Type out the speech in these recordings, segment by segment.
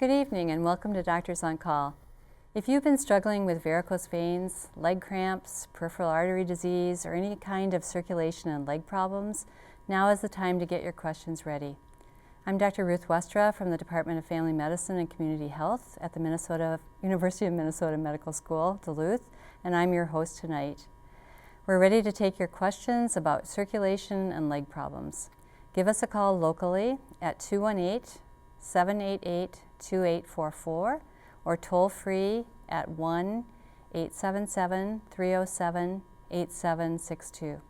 Good evening and welcome to Doctors on Call. If you've been struggling with varicose veins, leg cramps, peripheral artery disease, or any kind of circulation and leg problems, now is the time to get your questions ready. I'm Dr. Ruth Westra from the Department of Family Medicine and Community Health at the University of Minnesota Medical School, Duluth, and I'm your host tonight. We're ready to take your questions about circulation and leg problems. Give us a call locally at 218-788-2844 or toll free at 1-877-307-8762.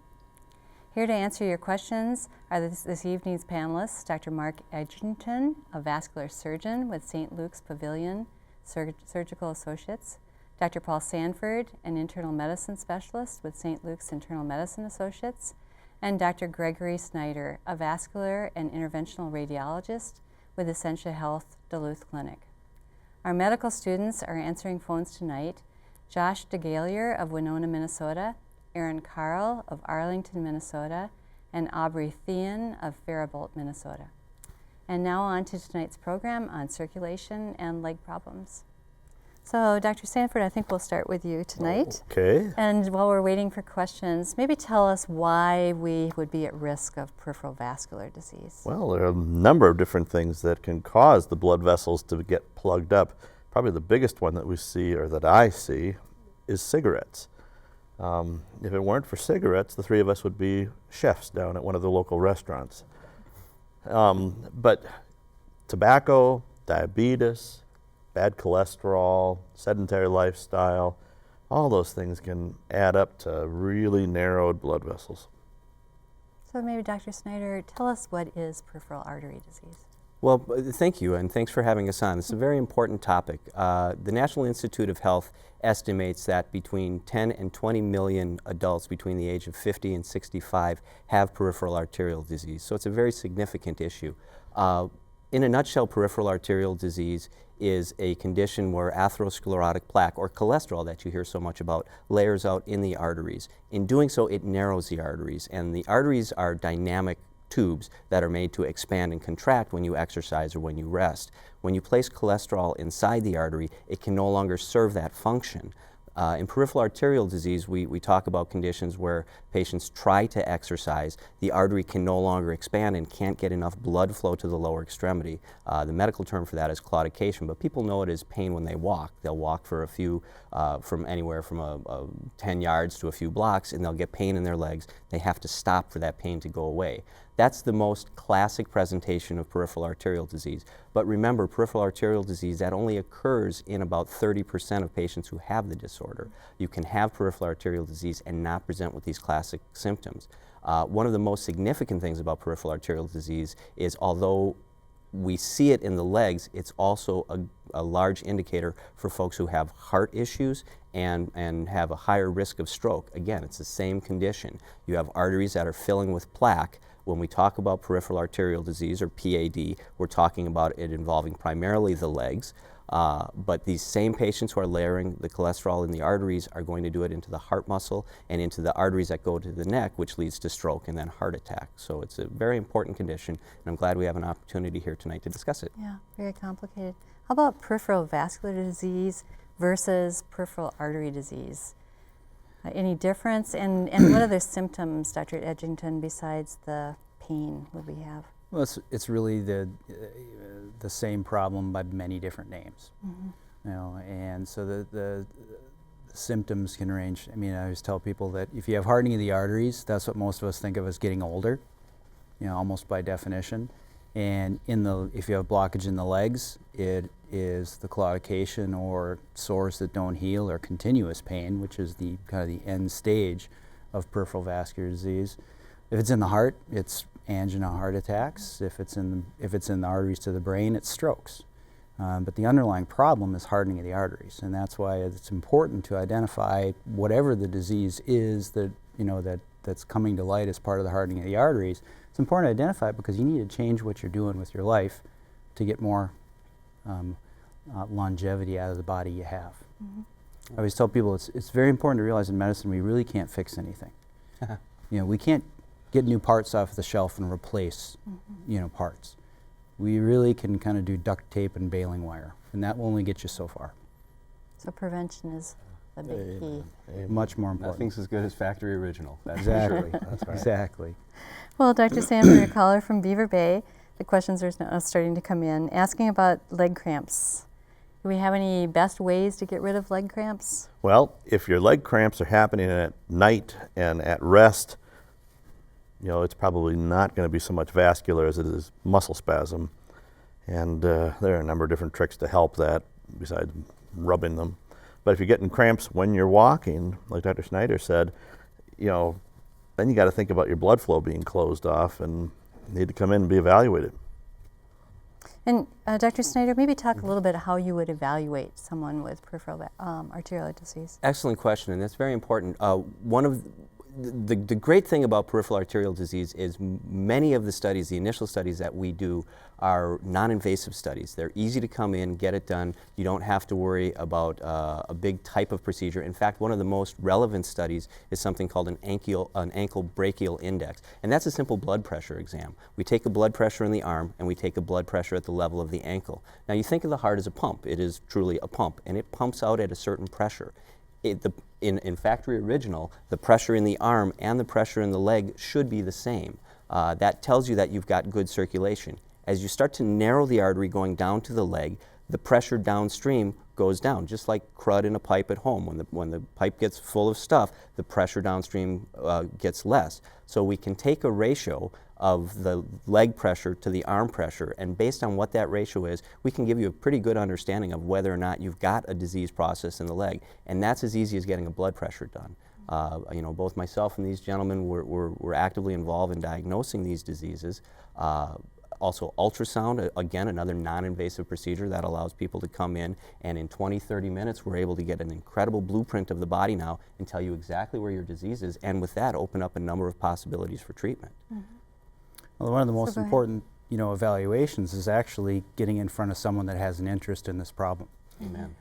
Here to answer your questions are this evening's panelists, Dr. Mark Eginton, a vascular surgeon with St. Luke's Pavilion Surgical Associates, Dr. Paul Sanford, an internal medicine specialist with St. Luke's Internal Medicine Associates, and Dr. Gregory Snyder, a vascular and interventional radiologist with Essentia Health, Duluth Clinic. Our medical students are answering phones tonight: Josh DeGalier of Winona, Minnesota, Aaron Carl of Arlington, Minnesota, and Aubrey Thean of Faribault, Minnesota. And now on to tonight's program on circulation and leg problems. So, Dr. Sanford, I think we'll start with you tonight. Okay. And while we're waiting for questions, maybe tell us why we would be at risk of peripheral vascular disease. Well, there are a number of different things that can cause the blood vessels to get plugged up. Probably the biggest one that we see, or that I see, is cigarettes. If it weren't for cigarettes, the three of us would be chefs down at one of the local restaurants. But tobacco, diabetes, bad cholesterol, sedentary lifestyle, all those things can add up to really narrowed blood vessels. So maybe Dr. Snyder, tell us what is peripheral artery disease? Well, thank you, and thanks for having us on. It's a very important topic. The National Institute of Health estimates that between 10 and 20 million adults between the age of 50 and 65 have peripheral arterial disease, so it's a very significant issue. In a nutshell, peripheral arterial disease is a condition where atherosclerotic plaque, or cholesterol that you hear so much about, layers out in the arteries. In doing so, it narrows the arteries, and the arteries are dynamic tubes that are made to expand and contract when you exercise or when you rest. When you place cholesterol inside the artery, it can no longer serve that function. In peripheral arterial disease, we talk about conditions where patients try to exercise, the artery can no longer expand and can't get enough blood flow to the lower extremity. The medical term for that is claudication, but people know it as pain when they walk. They'll walk for a few, from anywhere from 10 yards to a few blocks, and they'll get pain in their legs. They have to stop for that pain to go away. That's the most classic presentation of peripheral arterial disease. But remember, peripheral arterial disease, that only occurs in about 30% of patients who have the disorder. You can have peripheral arterial disease and not present with these classic symptoms. One of the most significant things about peripheral arterial disease is, although we see it in the legs, it's also a large indicator for folks who have heart issues and have a higher risk of stroke. Again, it's the same condition. You have arteries that are filling with plaque. When we talk about peripheral arterial disease, or PAD, we're talking about it involving primarily the legs, but these same patients who are layering the cholesterol in the arteries are going to do it into the heart muscle and into the arteries that go to the neck, which leads to stroke and then heart attack. So it's a very important condition, and I'm glad we have an opportunity here tonight to discuss it. Yeah, very complicated. How about peripheral vascular disease versus peripheral artery disease? Any difference? And what other symptoms, Dr. Eginton, besides the pain would we have? Well, it's really the same problem by many different names. Mm-hmm. You know, and so the symptoms can range. I mean, I always tell people that if you have hardening of the arteries, that's what most of us think of as getting older, you know, almost by definition. And if you have blockage in the legs, it is the claudication or sores that don't heal, or continuous pain, which is the kind of the end stage of peripheral vascular disease. If it's in the heart, it's angina, heart attacks. If it's in the arteries to the brain, it's strokes. But the underlying problem is hardening of the arteries, and that's why it's important to identify whatever the disease is that's coming to light as part of the hardening of the arteries. It's important to identify it because you need to change what you're doing with your life to get more longevity out of the body you have. Mm-hmm. I always tell people it's very important to realize in medicine we really can't fix anything. You know, we can't get new parts off the shelf and replace, mm-hmm. Parts. we really can kind of do duct tape and baling wire, and that will only get you so far. So prevention is the big key. Much more important. Nothing's as good as factory original. That's Exactly. That's right. Exactly. Well, Dr. Sanford, a caller from Beaver Bay, the questions are now starting to come in, asking about leg cramps. Do we have any best ways to get rid of leg cramps? Well, if your leg cramps are happening at night and at rest, it's probably not going to be so much vascular as it is muscle spasm. And there are a number of different tricks to help that besides rubbing them. But if you're getting cramps when you're walking, like Dr. Snyder said, then you got to think about your blood flow being closed off and need to come in and be evaluated. And Dr. Snyder, maybe talk a little bit how you would evaluate someone with peripheral arterial disease. Excellent question, and that's very important. One of the great thing about peripheral arterial disease is many of the studies, the initial studies that we do, are non-invasive studies. They're easy to come in, get it done. You don't have to worry about a big type of procedure. In fact, one of the most relevant studies is something called an ankle brachial index, and that's a simple blood pressure exam. We take a blood pressure in the arm, and we take a blood pressure at the level of the ankle. Now, you think of the heart as a pump. It is truly a pump, and it pumps out at a certain pressure. In factory original, the pressure in the arm and the pressure in the leg should be the same. That tells you that you've got good circulation. As you start to narrow the artery going down to the leg, the pressure downstream goes down, just like crud in a pipe at home. When the pipe gets full of stuff, the pressure downstream gets less. So we can take a ratio of the leg pressure to the arm pressure, and based on what that ratio is, we can give you a pretty good understanding of whether or not you've got a disease process in the leg, and that's as easy as getting a blood pressure done. Both myself and these gentlemen were actively involved in diagnosing these diseases. Also ultrasound, again, another non-invasive procedure that allows people to come in, and in 20-30 minutes we're able to get an incredible blueprint of the body now and tell you exactly where your disease is, and with that open up a number of possibilities for treatment. Mm-hmm. Well, one of the most important, evaluations is actually getting in front of someone that has an interest in this problem. Amen.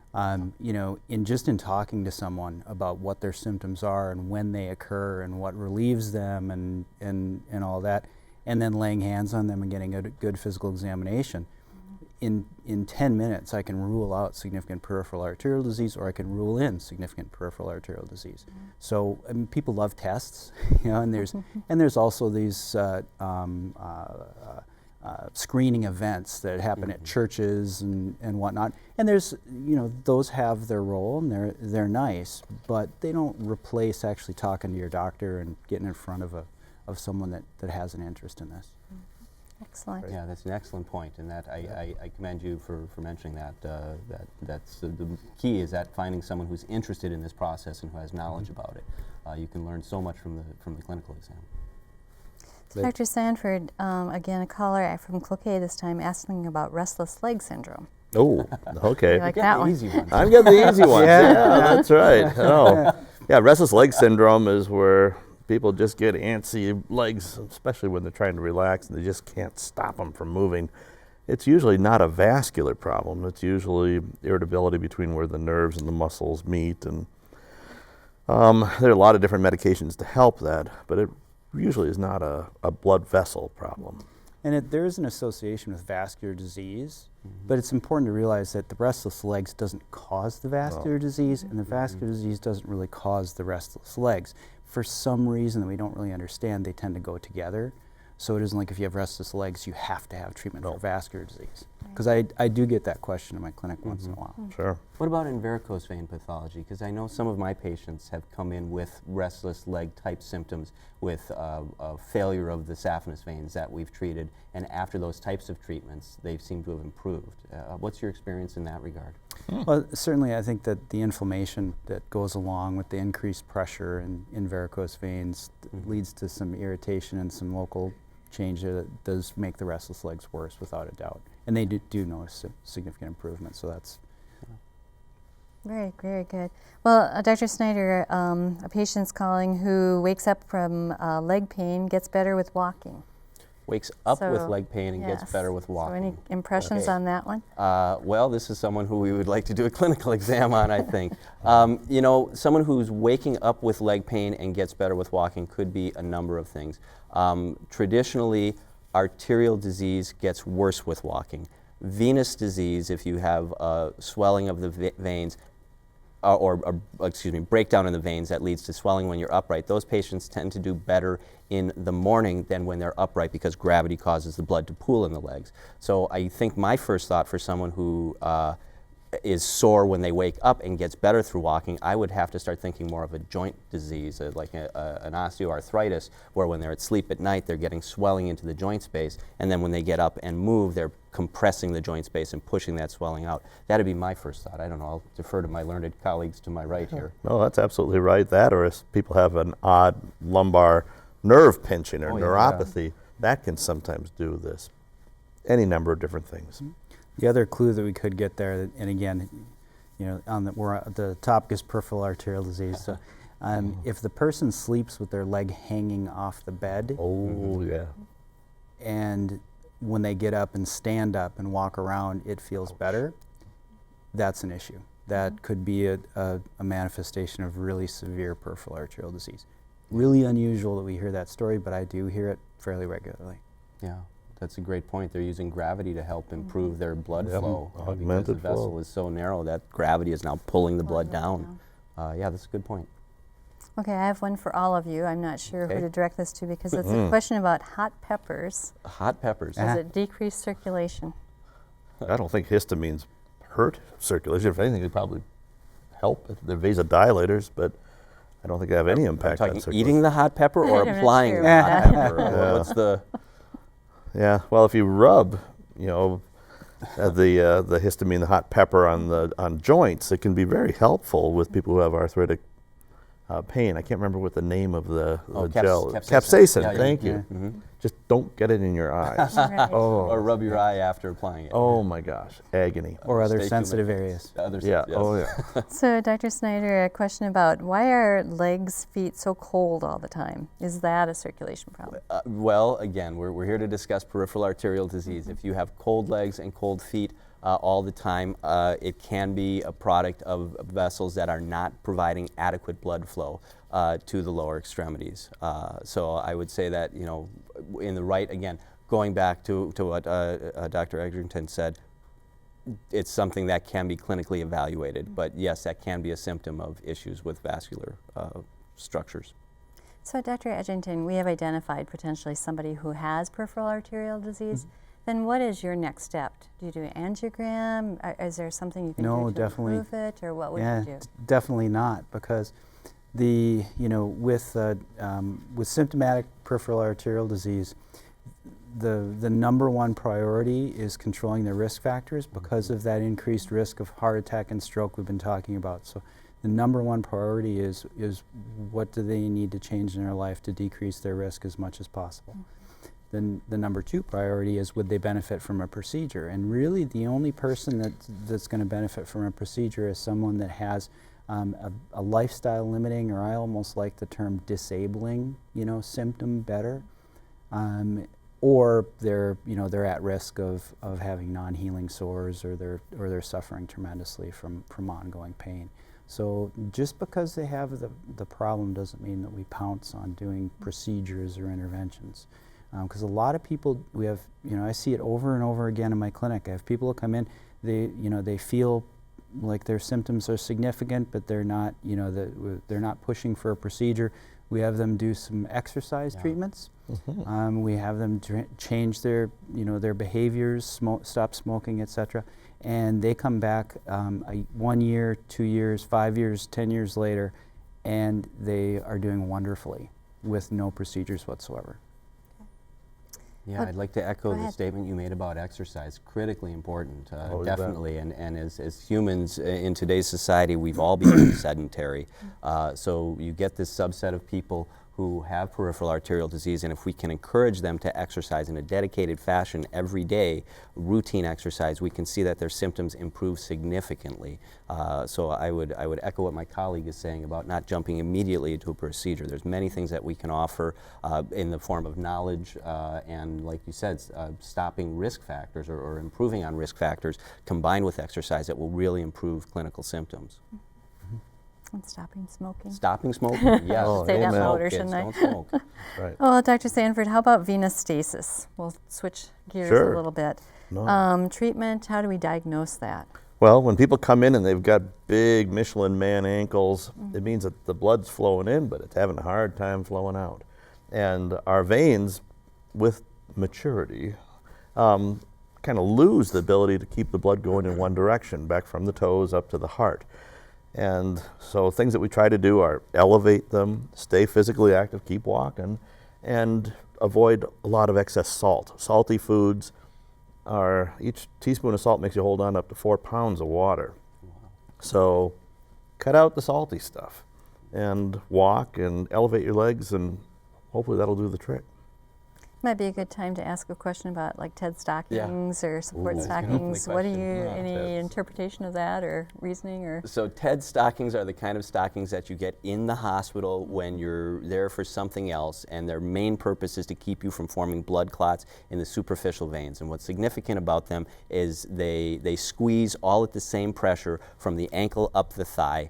In talking to someone about what their symptoms are and when they occur and what relieves them and all that, and then laying hands on them and getting a good physical examination. In 10 minutes, I can rule out significant peripheral arterial disease, or I can rule in significant peripheral arterial disease. So people love tests, and there's also these screening events that happen at churches and whatnot. And there's, those have their role and they're nice, but they don't replace actually talking to your doctor and getting in front of someone that has an interest in this. Excellent. Yeah, that's an excellent point, and that I commend you for mentioning that. That's the key, is that finding someone who's interested in this process and who has knowledge about it. You can learn so much from the clinical exam. Dr. Sanford, again, a caller from Cloquet this time asking about restless leg syndrome. Oh, okay. You like that one? Easy one. I'm getting the easy ones. Yeah, that's right. Oh, yeah. Restless leg syndrome is where people just get antsy legs, especially when they're trying to relax and they just can't stop them from moving. It's usually not a vascular problem. It's usually irritability between where the nerves and the muscles meet, and there are a lot of different medications to help that, but it usually is not a blood vessel problem. And there is an association with vascular disease, but it's important to realize that the restless legs doesn't cause the vascular disease, and the vascular disease doesn't really cause the restless legs. For some reason that we don't really understand, they tend to go together. So it isn't like if you have restless legs, you have to have treatment for vascular disease. Because I do get that question in my clinic once in a while. Sure. What about in varicose vein pathology? Because I know some of my patients have come in with restless leg type symptoms, with a failure of the saphenous veins that we've treated, and after those types of treatments, they seem to have improved. What's your experience in that regard? Well, certainly I think that the inflammation that goes along with the increased pressure in varicose veins leads to some irritation and some local change that does make the restless legs worse, without a doubt. And they do notice significant improvement, so that's... Very, very good. Well, Dr. Snyder, a patient's calling who wakes up from leg pain, gets better with walking. Wakes up with So, leg pain and gets better with walking. So any impressions on that one? Well, this is someone who we would like to do a clinical exam on, I think. Someone who's waking up with leg pain and gets better with walking could be a number of things. Traditionally, arterial disease gets worse with walking. Venous disease, if you have swelling of the veins, breakdown in the veins that leads to swelling when you're upright, those patients tend to do better in the morning than when they're upright because gravity causes the blood to pool in the legs. So I think my first thought for someone who is sore when they wake up and gets better through walking, I would have to start thinking more of a joint disease, like an osteoarthritis, where when they're asleep at night, they're getting swelling into the joint space, and then when they get up and move, they're compressing the joint space and pushing that swelling out. That'd be my first thought. I don't know, I'll defer to my learned colleagues to my right here. No, that's absolutely right. That, or if people have an odd lumbar nerve pinching or neuropathy, that can sometimes do this. Any number of different things. The other clue that we could get there, and again, the topic is peripheral arterial disease. So, if the person sleeps with their leg hanging off the bed, and when they get up and stand up and walk around, it feels better, that's an issue. That could be a manifestation of really severe peripheral arterial disease. Really unusual that we hear that story, but I do hear it fairly regularly. Yeah. That's a great point. They're using gravity to help improve their blood flow because augmented the vessel flow is so narrow that gravity is now pulling the blood down. Yeah, that's a good point. Okay, I have one for all of you. I'm not sure who to direct this to because it's a question about hot peppers. Hot peppers. Does it decrease circulation? I don't think histamines hurt circulation. If anything, they probably help. They're vasodilators, but I don't think they have any impact on circulation. Eating the hot pepper or I'm not applying sure the hot pepper? What's the... Yeah, well, if you rub, the histamine, the hot pepper on joints, it can be very helpful with people who have arthritic pain. I can't remember what the name of the gel. Capsaicin. Yeah, Thank you. Mm-hmm. Just don't get it in your eyes. Right. Or rub your eye after applying it. Oh my gosh, agony. Or other Stay sensitive tuned. areas. Yeah. Yes. Oh yeah. So, Dr. Snyder, a question about why are legs, feet so cold all the time? Is that a circulation problem? Well, again, we're here to discuss peripheral arterial disease. If you have cold legs and cold feet all the time, it can be a product of vessels that are not providing adequate blood flow to the lower extremities. So I would say that, in the right, again, going back to what Dr. Eginton said, it's something that can be clinically evaluated. But yes, that can be a symptom of issues with vascular structures. So, Dr. Eginton, we have identified potentially somebody who has peripheral arterial disease. Then what is your next step? Do you do an angiogram? Is there something you can do to improve it, or what would you do? Definitely not, because with symptomatic peripheral arterial disease, the number one priority is controlling the risk factors because of that increased risk of heart attack and stroke we've been talking about. So the number one priority is what do they need to change in their life to decrease their risk as much as possible. Then the number two priority is would they benefit from a procedure? And really the only person that's going to benefit from a procedure is someone that has a lifestyle limiting, or I almost like the term disabling, symptom better, or they're at risk of having non-healing sores, or they're suffering tremendously from ongoing pain. So just because they have the problem doesn't mean that we pounce on doing procedures or interventions. Because a lot of people, I see it over and over again in my clinic. I have people who come in, they feel like their symptoms are significant, but they're not, they're not pushing for a procedure. We have them do some exercise treatments. Mm-hmm. We have them change their behaviors, stop smoking, etc. And they come back 1 year, 2 years, 5 years, 10 years later, and they are doing wonderfully with no procedures whatsoever. Yeah, I'd like to echo the statement you made about exercise. Critically important, definitely. And as humans in today's society, we've all become sedentary. So you get this subset of people who have peripheral arterial disease, and if we can encourage them to exercise in a dedicated fashion every day, routine exercise, we can see that their symptoms improve significantly. So I would echo what my colleague is saying about not jumping immediately into a procedure. There's many things that we can offer in the form of knowledge and, like you said, stopping risk factors or improving on risk factors combined with exercise that will really improve clinical symptoms. one, stopping smoking. Stopping smoking, yes. Oh, Say that amen. louder, Kids, shouldn't I? don't smoke. Right. Well, Dr. Sanford, how about venous stasis? We'll switch gears Sure. a little bit. No. Treatment, how do we diagnose that? Well, when people come in and they've got big Michelin man ankles, it means that the blood's flowing in, but it's having a hard time flowing out. And our veins, with maturity, kind of lose the ability to keep the blood going in one direction, back from the toes up to the heart. And so things that we try to do are elevate them, stay physically active, keep walking, and avoid a lot of excess salt. Salty foods are, each teaspoon of salt makes you hold on up to 4 pounds of water. So cut out the salty stuff and walk and elevate your legs, and hopefully that'll do the trick. Might be a good time to ask a question about like TED stockings or support Ooh. stockings. What do you, Yeah. any TEDs. interpretation of that or reasoning or? So TED stockings are the kind of stockings that you get in the hospital when you're there for something else, and their main purpose is to keep you from forming blood clots in the superficial veins. And what's significant about them is they squeeze all at the same pressure from the ankle up the thigh.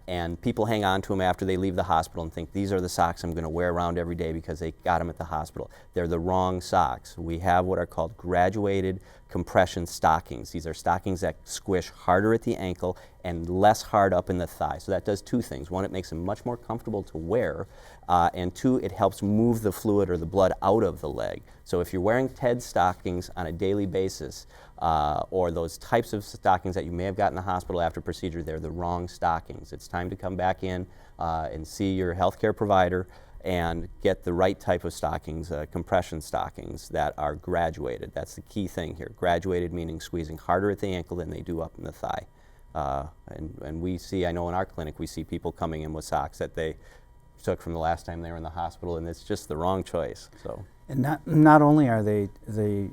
And people hang on to them after they leave the hospital and think, these are the socks I'm going to wear around every day because they got them at the hospital. They're the wrong socks. We have what are called graduated compression stockings. These are stockings that squish harder at the ankle and less hard up in the thigh. So that does two things. One, it makes them much more comfortable to wear, and two, it helps move the fluid or the blood out of the leg. So if you're wearing TED stockings on a daily basis, or those types of stockings that you may have got in the hospital after procedure, they're the wrong stockings. It's time to come back in and see your healthcare provider and get the right type of stockings, compression stockings that are graduated. That's the key thing here. Graduated meaning squeezing harder at the ankle than they do up in the thigh. And we see, I know in our clinic, we see people coming in with socks that they took from the last time they were in the hospital, and it's just the wrong choice. So. And not only are they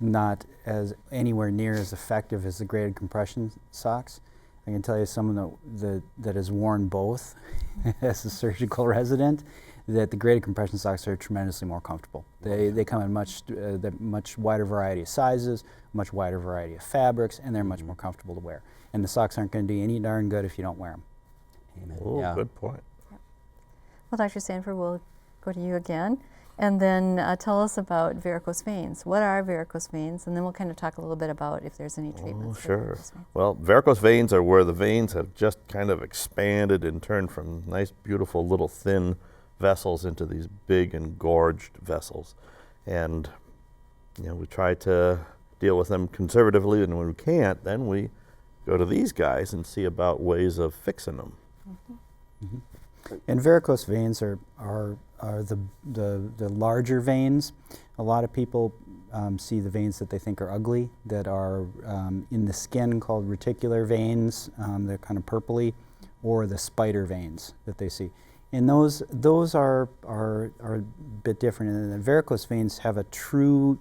not as anywhere near as effective as the graded compression socks, I can tell you someone that has worn both as a surgical resident, that the graded compression socks are tremendously more comfortable. They come in much wider variety of sizes, much wider variety of fabrics, and they're much more comfortable to wear. And the socks aren't going to do you any darn good if you don't wear them. Amen. Oh, Yeah. good point. Well, Dr. Sanford, we'll go to you again. And then tell us about varicose veins. What are varicose veins? And then we'll kind of talk a little bit about if there's any treatments. Oh, for sure. varicose veins. Well, varicose veins are where the veins have just kind of expanded and turned from nice, beautiful, little thin vessels into these big engorged vessels. And, we try to deal with them conservatively, and when we can't, then we go to these guys and see about ways of fixing them. Mm-hmm. Mm-hmm. And varicose veins are the larger veins. A lot of people see the veins that they think are ugly, that are in the skin, called reticular veins. They're kind of purpley, or the spider veins that they see. And those are a bit different. And the varicose veins have a true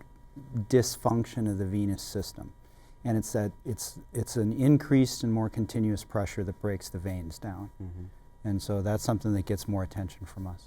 dysfunction of the venous system, and it's an increased and more continuous pressure that breaks the veins down. Mm-hmm. And so that's something that gets more attention from us.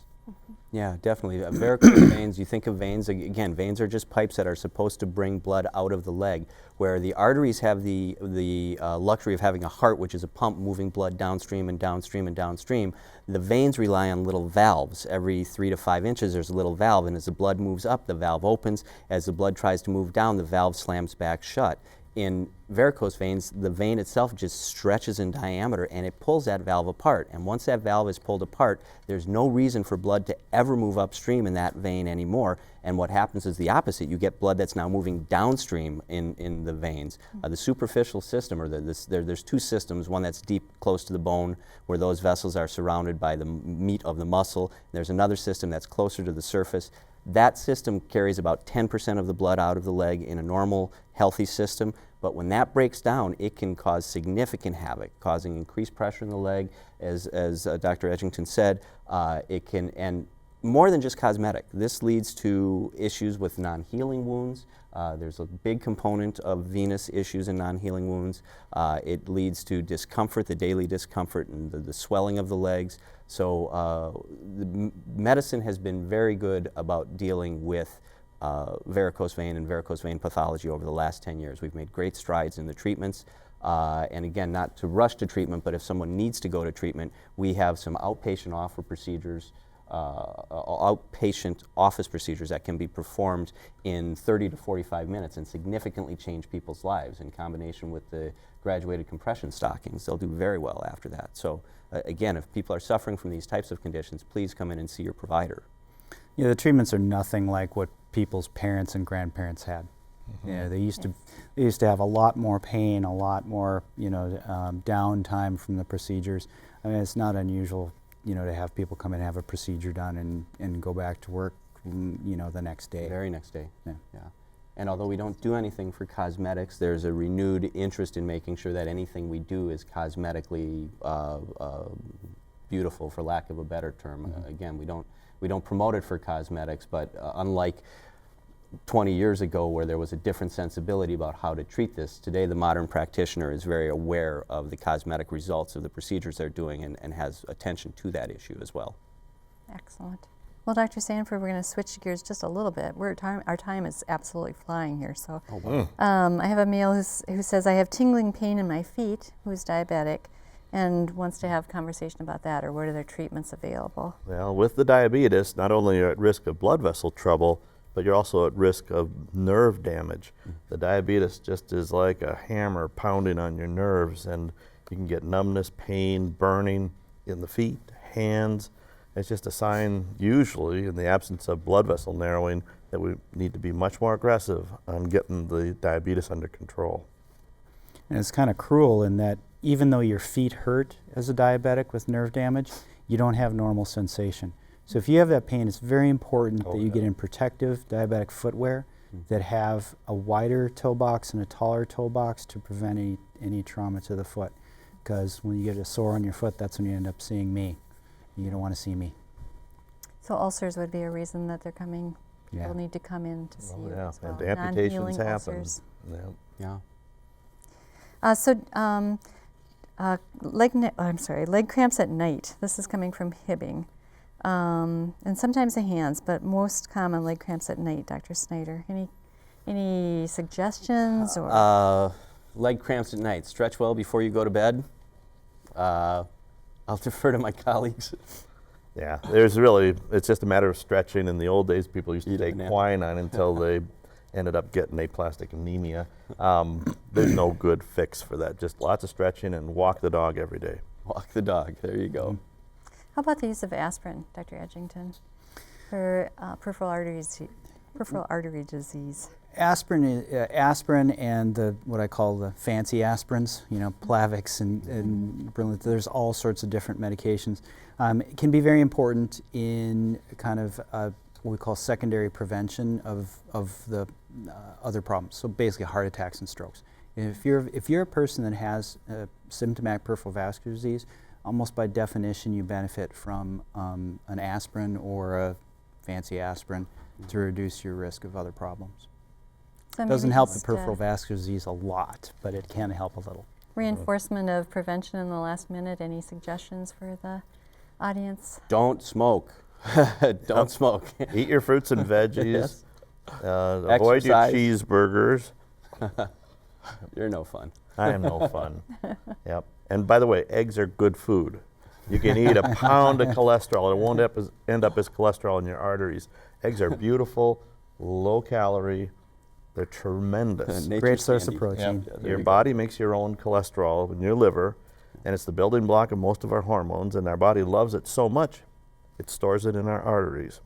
Yeah, definitely. Varicose veins, you think of veins, again, veins are just pipes that are supposed to bring blood out of the leg, where the arteries have the luxury of having a heart, which is a pump moving blood downstream and downstream and downstream. The veins rely on little valves. Every 3 to 5 inches there's a little valve, and as the blood moves up, the valve opens. As the blood tries to move down, the valve slams back shut. In varicose veins, the vein itself just stretches in diameter and it pulls that valve apart. And once that valve is pulled apart, there's no reason for blood to ever move upstream in that vein anymore. And what happens is the opposite. You get blood that's now moving downstream in the veins. The superficial system, or there's two systems, one that's deep close to the bone where those vessels are surrounded by the meat of the muscle. There's another system that's closer to the surface. That system carries about 10% of the blood out of the leg in a normal, healthy system, but when that breaks down, it can cause significant havoc, causing increased pressure in the leg. As Dr. Eginton said, it can, and more than just cosmetic. This leads to issues with non-healing wounds. There's a big component of venous issues in non-healing wounds. It leads to discomfort, the daily discomfort and the swelling of the legs. So the medicine has been very good about dealing with varicose vein and varicose vein pathology over the last 10 years. We've made great strides in the treatments. And again, not to rush to treatment, but if someone needs to go to treatment, we have some outpatient outpatient office procedures that can be performed in 30 to 45 minutes and significantly change people's lives in combination with the graduated compression stockings. They'll do very well after that. So again, if people are suffering from these types of conditions, please come in and see your provider. Yeah, the treatments are nothing like what people's parents and grandparents had. Yeah, they used to have a lot more pain, a lot more downtime from the procedures. I mean, it's not unusual, to have people come in and have a procedure done and go back to work, the next day. Very next day. Yeah. Yeah. And although we don't do anything for cosmetics, there's a renewed interest in making sure that anything we do is cosmetically beautiful, for lack of a better term. Again, we don't promote it for cosmetics, but unlike 20 years ago where there was a different sensibility about how to treat this, today the modern practitioner is very aware of the cosmetic results of the procedures they're doing and has attention to that issue as well. Excellent. Well, Dr. Sanford, we're going to switch gears just a little bit. Our time is absolutely flying here. So, I have a male who says, I have tingling pain in my feet, who is diabetic, and wants to have a conversation about that, or what are their treatments available? Well, with the diabetes, not only are you at risk of blood vessel trouble, but you're also at risk of nerve damage. The diabetes just is like a hammer pounding on your nerves, and you can get numbness, pain, burning in the feet, hands. It's just a sign, usually, in the absence of blood vessel narrowing, that we need to be much more aggressive on getting the diabetes under control. And it's kind of cruel in that even though your feet hurt as a diabetic with nerve damage, you don't have normal sensation. So if you have that pain, it's very important that you get in protective diabetic footwear that have a wider toe box and a taller toe box to prevent any trauma to the foot. Because when you get a sore on your foot, that's when you end up seeing me. You don't want to see me. So ulcers would be a reason that they're coming. Yeah. People need to come in to see you as well. And amputations Non-healing happen. ulcers. Yeah. Leg cramps at night. This is coming from Hibbing. And sometimes the hands, but most common leg cramps at night, Dr. Snyder. Any suggestions? Or? Leg cramps at night. Stretch well before you go to bed. I'll defer to my colleagues. Yeah, it's just a matter of stretching. In the old days, people used to take quinine until they ended up getting aplastic anemia. There's no good fix for that. Just lots of stretching and walk the dog every day. Walk the dog, there you go. How about the use of aspirin, Dr. Eginton, for peripheral artery disease? Aspirin and what I call the fancy aspirins, Plavix and Brilinta, there's all sorts of different medications. It can be very important in kind of what we call secondary prevention of the other problems. So basically heart attacks and strokes. If you're a person that has symptomatic peripheral vascular disease, almost by definition you benefit from an aspirin or a fancy aspirin to reduce your risk of other problems. So doesn't help the peripheral vascular disease a lot, but it can help a little. Reinforcement of prevention in the last minute. Any suggestions for the audience? Don't smoke. Don't smoke. Eat your fruits and veggies. Yes. Avoid your cheeseburgers. You're no fun. I am no fun. Yep. And by the way, eggs are good food. You can eat a pound of cholesterol. It won't end up as cholesterol in your arteries. Eggs are beautiful, low calorie. They're tremendous. Great source of protein. Yep. Your body makes your own cholesterol in your liver, and it's the building block of most of our hormones, and our body loves it so much, it stores it in our arteries.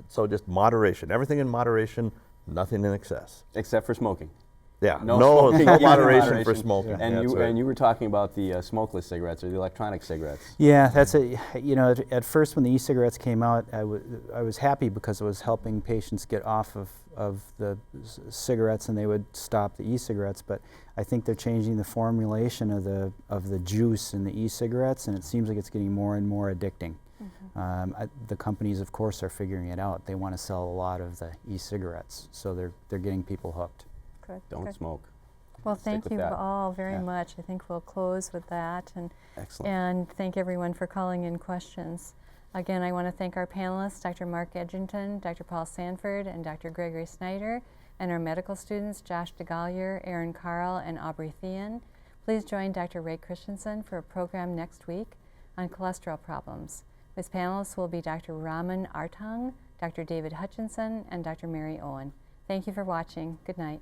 So just moderation. Everything in moderation, nothing in excess. Except for smoking. Yeah, no moderation for smoking. Yeah. And you were talking about the smokeless cigarettes or the electronic cigarettes. Yeah, that's at first when the e-cigarettes came out, I was happy because it was helping patients get off of the cigarettes and they would stop the e-cigarettes. But I think they're changing the formulation of the juice in the e-cigarettes, and it seems like it's getting more and more addicting. The companies, of course, are figuring it out. They want to sell a lot of the e-cigarettes, so they're getting people hooked. Good. Don't smoke. Well, thank you all very much. I think we'll close with that. And thank everyone for calling in questions. Again, I want to thank our panelists, Dr. Mark Eginton, Dr. Paul Sanford, and Dr. Gregory Snyder, and our medical students, Josh DeGallier, Aaron Carl, and Aubrey Thean. Please join Dr. Ray Christensen for a program next week on cholesterol problems. His panelists will be Dr. Raman Artung, Dr. David Hutchinson, and Dr. Mary Owen. Thank you for watching. Good night.